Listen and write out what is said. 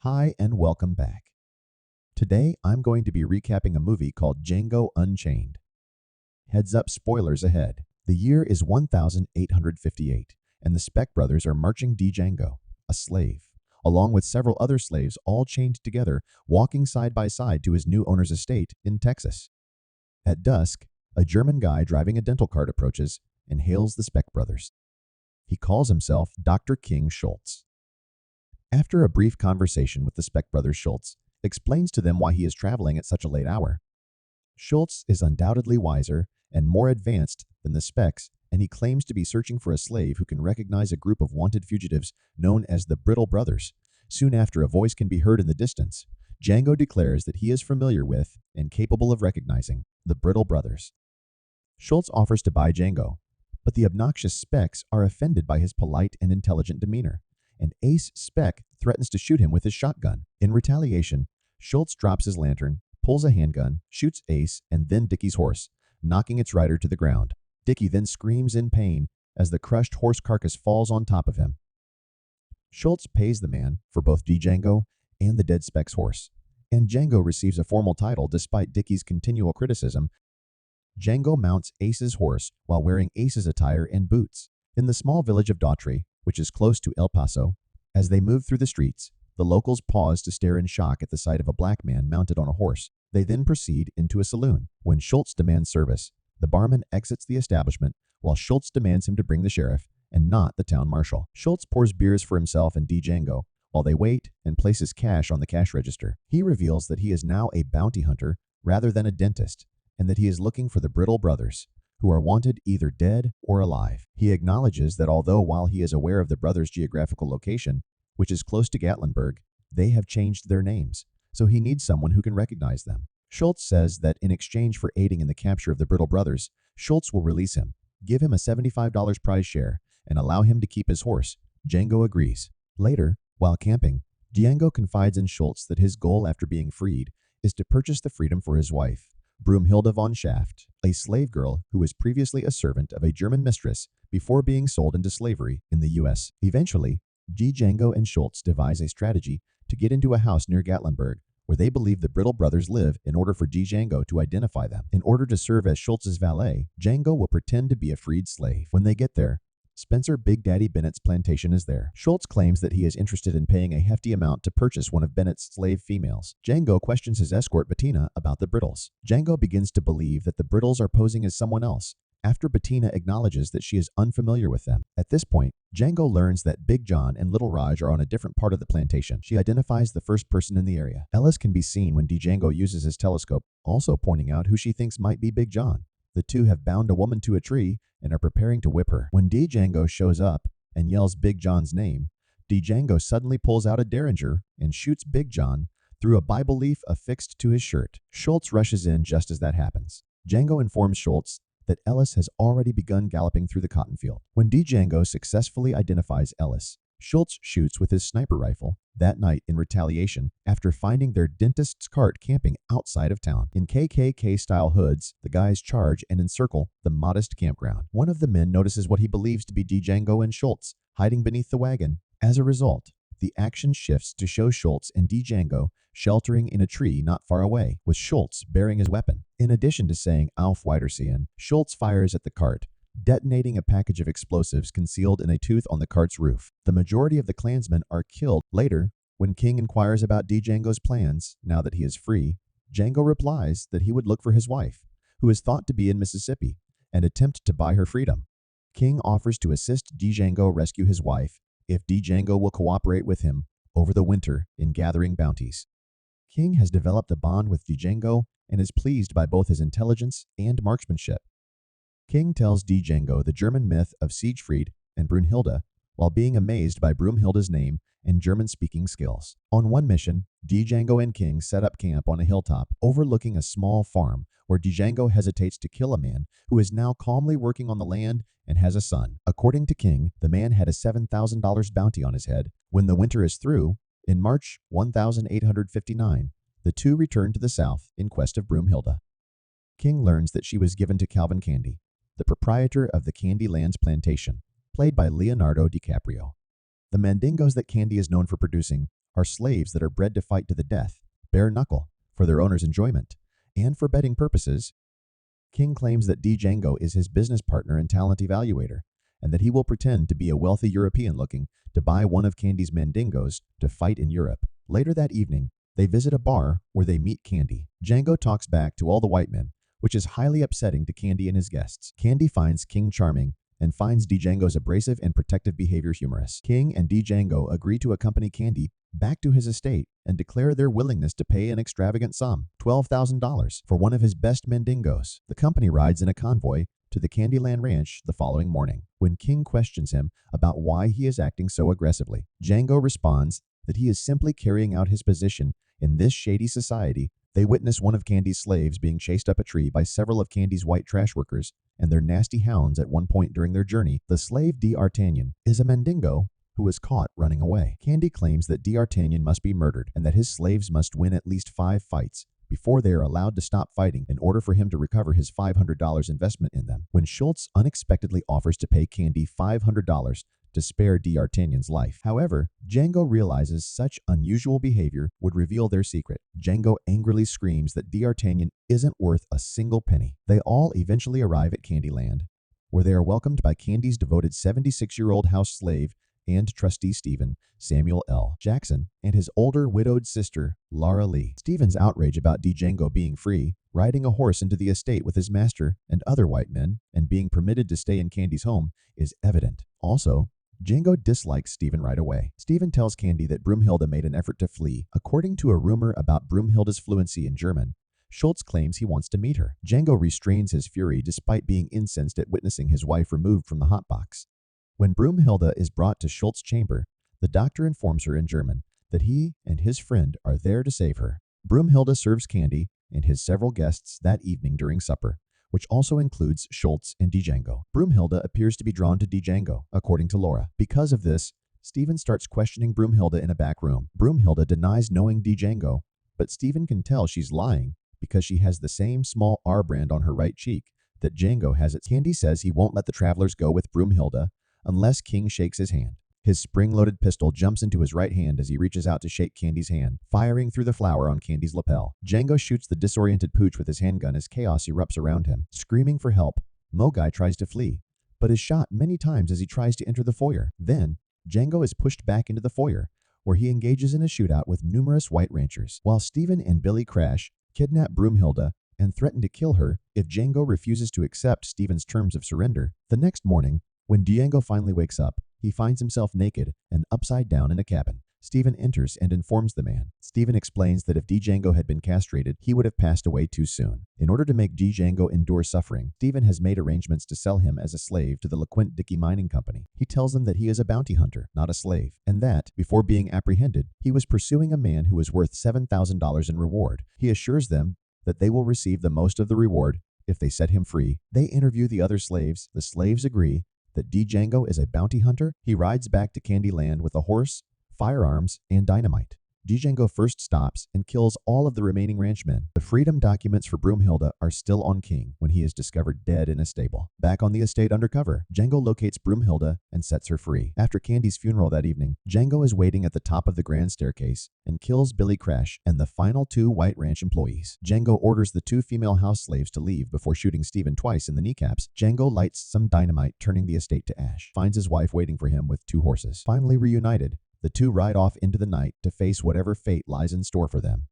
Hi and welcome back. Today I'm going to be recapping a movie called Django Unchained. Heads up, spoilers ahead. The year is 1858, and the Speck brothers are marching Django, a slave, along with several other slaves all chained together, walking side by side to his new owner's estate in Texas. At dusk, a German guy driving a dental cart approaches and hails the Speck brothers. He calls himself Dr. King Schultz. After a brief conversation with the Speck brothers, Schultz explains to them why he is traveling at such a late hour. Schultz is undoubtedly wiser and more advanced than the Specks, and he claims to be searching for a slave who can recognize a group of wanted fugitives known as the Brittle Brothers. Soon after, a voice can be heard in the distance. Django declares that he is familiar with and capable of recognizing the Brittle Brothers. Schultz offers to buy Django, but the obnoxious Specks are offended by his polite and intelligent demeanor, and Ace Speck threatens to shoot him with his shotgun. In retaliation, Schultz drops his lantern, pulls a handgun, shoots Ace, and then Dickie's horse, knocking its rider to the ground. Dickie then screams in pain as the crushed horse carcass falls on top of him. Schultz pays the man for both Django and the dead Speck's horse, and Django receives a formal title despite Dickie's continual criticism. Django mounts Ace's horse while wearing Ace's attire and boots. In the small village of Daughtry, which is close to El Paso, as they move through the streets, the locals pause to stare in shock at the sight of a black man mounted on a horse. They then proceed into a saloon. When Schultz demands service, the barman exits the establishment while Schultz demands him to bring the sheriff and not the town marshal. Schultz pours beers for himself and Django while they wait and places cash on the cash register. He reveals that he is now a bounty hunter rather than a dentist, and that he is looking for the Brittle brothers, who are wanted either dead or alive. He acknowledges that although while he is aware of the brothers' geographical location, which is close to Gatlinburg, they have changed their names, so he needs someone who can recognize them. Schultz says that in exchange for aiding in the capture of the Brittle brothers, Schultz will release him, give him a $75 prize share, and allow him to keep his horse. Django agrees. Later, while camping, Django confides in Schultz that his goal after being freed is to purchase the freedom for his wife, Broomhilda von Schaft, a slave girl who was previously a servant of a German mistress before being sold into slavery in the U.S. Eventually, Django and Schultz devise a strategy to get into a house near Gatlinburg, where they believe the Brittle brothers live, in order for Django to identify them. In order to serve as Schultz's valet, Django will pretend to be a freed slave. When they get there, Spencer Big Daddy Bennett's plantation is there. Schultz claims that he is interested in paying a hefty amount to purchase one of Bennett's slave females. Django questions his escort Bettina about the Brittles. Django begins to believe that the Brittles are posing as someone else, after Bettina acknowledges that she is unfamiliar with them. At this point, Django learns that Big John and Little Raj are on a different part of the plantation. She identifies the first person in the area. Ellis can be seen when Django uses his telescope, also pointing out who she thinks might be Big John. The two have bound a woman to a tree and are preparing to whip her. When Django shows up and yells Big John's name, Django suddenly pulls out a derringer and shoots Big John through a Bible leaf affixed to his shirt. Schultz rushes in just as that happens. Django informs Schultz that Ellis has already begun galloping through the cotton field. When Django successfully identifies Ellis, Schultz shoots with his sniper rifle that night in retaliation after finding their dentist's cart camping outside of town. In KKK-style hoods, the guys charge and encircle the modest campground. One of the men notices what he believes to be Django and Schultz hiding beneath the wagon. As a result, the action shifts to show Schultz and Django sheltering in a tree not far away, with Schultz bearing his weapon. In addition to saying Auf Wiedersehen, Schultz fires at the cart, detonating a package of explosives concealed in a tooth on the cart's roof. The majority of the Klansmen are killed. Later, when King inquires about Django's plans, now that he is free, Django replies that he would look for his wife, who is thought to be in Mississippi, and attempt to buy her freedom. King offers to assist Django rescue his wife if Django will cooperate with him over the winter in gathering bounties. King has developed a bond with Django and is pleased by both his intelligence and marksmanship. King tells Django the German myth of Siegfried and Brunhilde, while being amazed by Broomhilda's name and German-speaking skills. On one mission, Django and King set up camp on a hilltop overlooking a small farm, where Django hesitates to kill a man who is now calmly working on the land and has a son. According to King, the man had a $7,000 bounty on his head. When the winter is through, in March 1859, the two return to the south in quest of Broomhilda. King learns that she was given to Calvin Candy, the proprietor of the Candylands plantation, played by Leonardo DiCaprio. The mandingos that Candy is known for producing are slaves that are bred to fight to the death, bare knuckle, for their owner's enjoyment, and for betting purposes. King claims that Django is his business partner and talent evaluator, and that he will pretend to be a wealthy European looking to buy one of Candy's mandingos to fight in Europe. Later that evening, they visit a bar where they meet Candy. Django talks back to all the white men, which is highly upsetting to Candy and his guests. Candy finds King charming and finds Django's abrasive and protective behavior humorous. King and Django agree to accompany Candy back to his estate and declare their willingness to pay an extravagant sum, $12,000, for one of his best mandingos. The company rides in a convoy to the Candyland Ranch the following morning. When King questions him about why he is acting so aggressively, Django responds that he is simply carrying out his position in this shady society. They witness one of Candy's slaves being chased up a tree by several of Candy's white trash workers and their nasty hounds at one point during their journey. The slave D'Artagnan is a mandingo who is caught running away. Candy claims that D'Artagnan must be murdered and that his slaves must win at least 5 fights before they are allowed to stop fighting in order for him to recover his $500 investment in them. When Schultz unexpectedly offers to pay Candy $500 to spare D'Artagnan's life. However, Django realizes such unusual behavior would reveal their secret. Django angrily screams that D'Artagnan isn't worth a single penny. They all eventually arrive at Candyland, where they are welcomed by Candy's devoted 76-year-old house slave and trustee Stephen, Samuel L. Jackson, and his older widowed sister, Laura Lee. Stephen's outrage about Django being free, riding a horse into the estate with his master and other white men, and being permitted to stay in Candy's home is evident. Also, Django dislikes Stephen right away. Stephen tells Candy that Broomhilda made an effort to flee. According to a rumor about Broomhilda's fluency in German, Schultz claims he wants to meet her. Django restrains his fury despite being incensed at witnessing his wife removed from the hotbox. When Broomhilda is brought to Schultz's chamber, the doctor informs her in German that he and his friend are there to save her. Broomhilda serves Candy and his several guests that evening during supper, which also includes Schultz and Django. Broomhilda appears to be drawn to Django, according to Laura. Because of this, Stephen starts questioning Broomhilda in a back room. Broomhilda denies knowing Django, but Stephen can tell she's lying because she has the same small R brand on her right cheek that Django has at. Candy says he won't let the travelers go with Broomhilda unless King shakes his hand. His spring-loaded pistol jumps into his right hand as he reaches out to shake Candy's hand, firing through the flower on Candy's lapel. Django shoots the disoriented pooch with his handgun as chaos erupts around him. Screaming for help, Mogai tries to flee, but is shot many times as he tries to enter the foyer. Then, Django is pushed back into the foyer, where he engages in a shootout with numerous white ranchers, while Stephen and Billy Crash kidnap Broomhilda and threaten to kill her if Django refuses to accept Stephen's terms of surrender. The next morning, when Django finally wakes up, he finds himself naked and upside down in a cabin. Stephen enters and informs the man. Stephen explains that if Django had been castrated, he would have passed away too soon. In order to make Django endure suffering, Stephen has made arrangements to sell him as a slave to the LeQuint Dickey Mining Company. He tells them that he is a bounty hunter, not a slave, and that, before being apprehended, he was pursuing a man who was worth $7,000 in reward. He assures them that they will receive the most of the reward if they set him free. They interview the other slaves. The slaves agree that Django is a bounty hunter. He rides back to Candyland with a horse, firearms, and dynamite. Django first stops and kills all of the remaining ranchmen. The freedom documents for Broomhilda are still on King when he is discovered dead in a stable. Back on the estate undercover, Django locates Broomhilda and sets her free. After Candy's funeral that evening, Django is waiting at the top of the grand staircase and kills Billy Crash and the final 2 White Ranch employees. Django orders the 2 female house slaves to leave before shooting Stephen twice in the kneecaps. Django lights some dynamite, turning the estate to ash. Finds his wife waiting for him with 2 horses. Finally reunited, the 2 ride off into the night to face whatever fate lies in store for them.